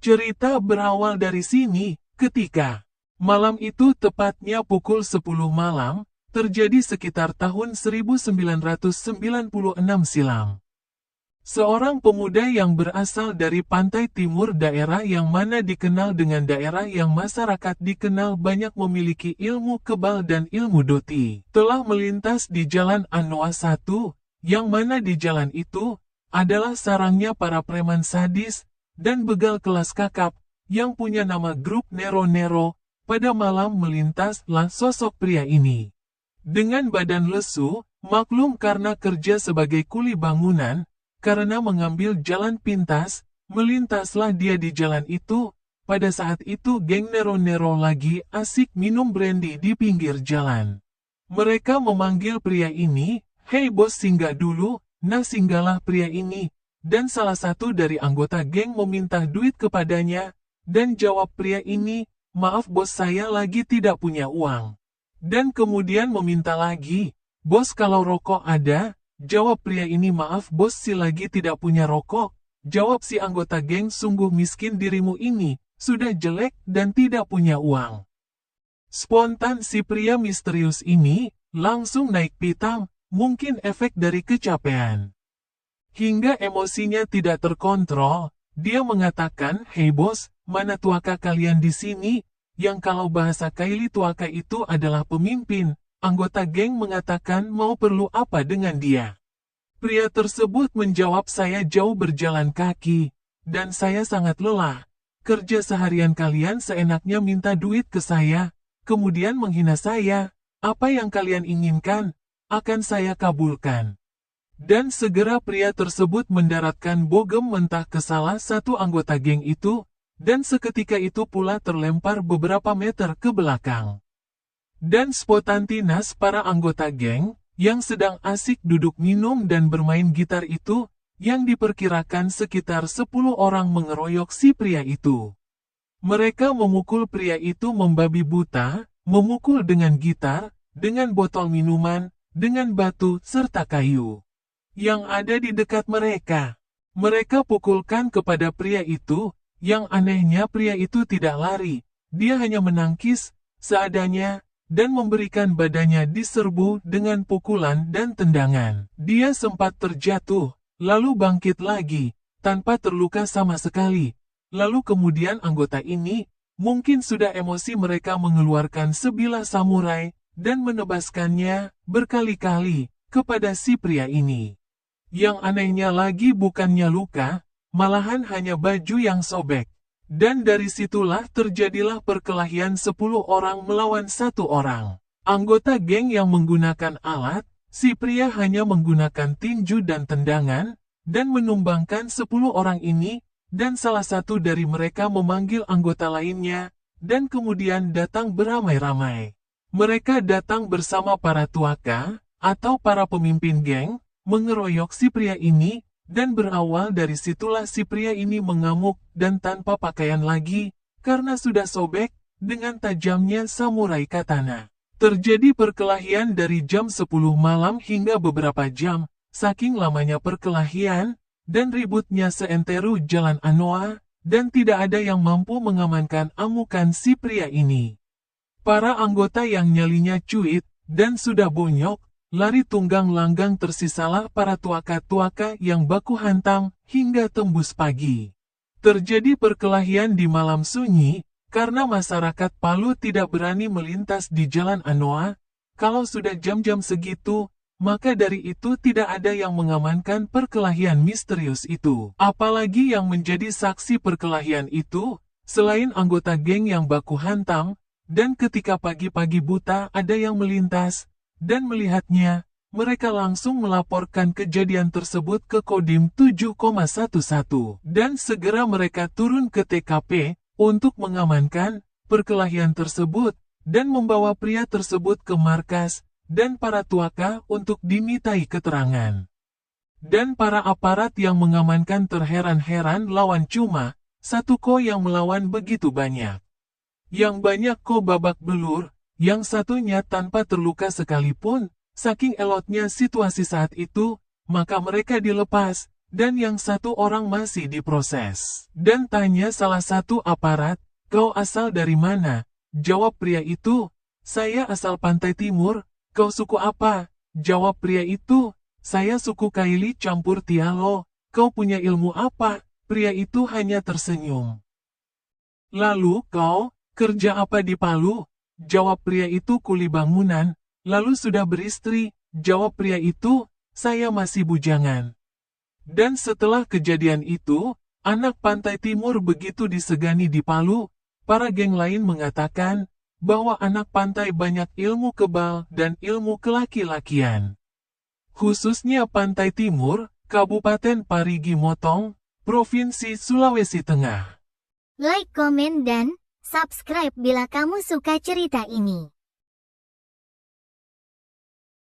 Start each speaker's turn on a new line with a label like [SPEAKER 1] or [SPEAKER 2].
[SPEAKER 1] Cerita berawal dari sini, ketika malam itu tepatnya pukul 10 malam, terjadi sekitar tahun 1996 silam. Seorang pemuda yang berasal dari pantai timur daerah yang mana dikenal dengan daerah yang masyarakat dikenal banyak memiliki ilmu kebal dan ilmu doti, telah melintas di Jalan Anoa 1, yang mana di jalan itu adalah sarangnya para preman sadis dan begal kelas kakap yang punya nama grup Nero-Nero. Pada malam melintaslah sosok pria ini. Dengan badan lesu, maklum karena kerja sebagai kuli bangunan, karena mengambil jalan pintas, melintaslah dia di jalan itu. Pada saat itu geng Nero-Nero lagi asik minum brandy di pinggir jalan. Mereka memanggil pria ini, "Hei bos, singgah dulu." Nah, singgahlah pria ini, dan salah satu dari anggota geng meminta duit kepadanya, dan jawab pria ini, "Maaf bos, saya lagi tidak punya uang." Dan kemudian meminta lagi, "Bos, kalau rokok ada?" Jawab pria ini, "Maaf bos, si lagi tidak punya rokok." Jawab si anggota geng, "Sungguh miskin dirimu ini, sudah jelek dan tidak punya uang." Spontan si pria misterius ini langsung naik pitam, mungkin efek dari kecapean. Hingga emosinya tidak terkontrol, dia mengatakan, "Hei bos, mana tuaka kalian di sini?" Yang kalau bahasa Kaili tuaka itu adalah pemimpin. Anggota geng mengatakan mau perlu apa dengan dia. Pria tersebut menjawab, "Saya jauh berjalan kaki, dan saya sangat lelah. Kerja seharian kalian seenaknya minta duit ke saya, kemudian menghina saya. Apa yang kalian inginkan, akan saya kabulkan." Dan segera pria tersebut mendaratkan bogem mentah ke salah satu anggota geng itu, dan seketika itu pula terlempar beberapa meter ke belakang. Dan spontantitas para anggota geng, yang sedang asik duduk minum dan bermain gitar itu, yang diperkirakan sekitar 10 orang mengeroyok si pria itu. Mereka memukul pria itu membabi buta, memukul dengan gitar, dengan botol minuman, dengan batu, serta kayu yang ada di dekat mereka. Mereka pukulkan kepada pria itu, yang anehnya pria itu tidak lari, dia hanya menangkis seadanya, dan memberikan badannya diserbu dengan pukulan dan tendangan. Dia sempat terjatuh, lalu bangkit lagi, tanpa terluka sama sekali. Lalu kemudian anggota ini, mungkin sudah emosi, mereka mengeluarkan sebilah samurai, dan menebaskannya berkali-kali kepada si pria ini. Yang anehnya lagi bukannya luka, malahan hanya baju yang sobek. Dan dari situlah terjadilah perkelahian 10 orang melawan 1 orang. Anggota geng yang menggunakan alat, si pria hanya menggunakan tinju dan tendangan, dan menumbangkan 10 orang ini, dan salah satu dari mereka memanggil anggota lainnya, dan kemudian datang beramai-ramai. Mereka datang bersama para tuaka, atau para pemimpin geng, mengeroyok si pria ini, dan berawal dari situlah si pria ini mengamuk dan tanpa pakaian lagi, karena sudah sobek, dengan tajamnya samurai katana. Terjadi perkelahian dari jam 10 malam hingga beberapa jam, saking lamanya perkelahian, dan ributnya seantero Jalan Anoa, dan tidak ada yang mampu mengamankan amukan si pria ini. Para anggota yang nyalinya cuit, dan sudah bonyok, lari tunggang langgang, tersisalah para tuaka-tuaka yang baku hantam, hingga tembus pagi. Terjadi perkelahian di malam sunyi, karena masyarakat Palu tidak berani melintas di Jalan Anoa. Kalau sudah jam-jam segitu, maka dari itu tidak ada yang mengamankan perkelahian misterius itu. Apalagi yang menjadi saksi perkelahian itu, selain anggota geng yang baku hantam, dan ketika pagi-pagi buta ada yang melintas, dan melihatnya, mereka langsung melaporkan kejadian tersebut ke Kodim 7,11. Dan segera mereka turun ke TKP, untuk mengamankan perkelahian tersebut, dan membawa pria tersebut ke markas, dan para tuaka untuk dimintai keterangan. Dan para aparat yang mengamankan terheran-heran lawan cuma 1 ko yang melawan begitu banyak. Yang banyak ko babak belur, yang satunya tanpa terluka sekalipun, saking elotnya situasi saat itu, maka mereka dilepas, dan yang satu orang masih diproses. Dan tanya salah satu aparat, "Kau asal dari mana?" Jawab pria itu, "Saya asal Pantai Timur." "Kau suku apa?" Jawab pria itu, "Saya suku Kaili campur Tialo." "Kau punya ilmu apa?" Pria itu hanya tersenyum. "Lalu kau, kerja apa di Palu?" Jawab pria itu, "Kuli bangunan." "Lalu sudah beristri?" Jawab pria itu, "Saya masih bujangan." Dan setelah kejadian itu, anak Pantai Timur begitu disegani di Palu, para geng lain mengatakan bahwa anak pantai banyak ilmu kebal dan ilmu kelaki-lakian. Khususnya Pantai Timur, Kabupaten Parigi Motong, Provinsi Sulawesi Tengah.
[SPEAKER 2] Like, komen, dan subscribe bila kamu suka cerita ini.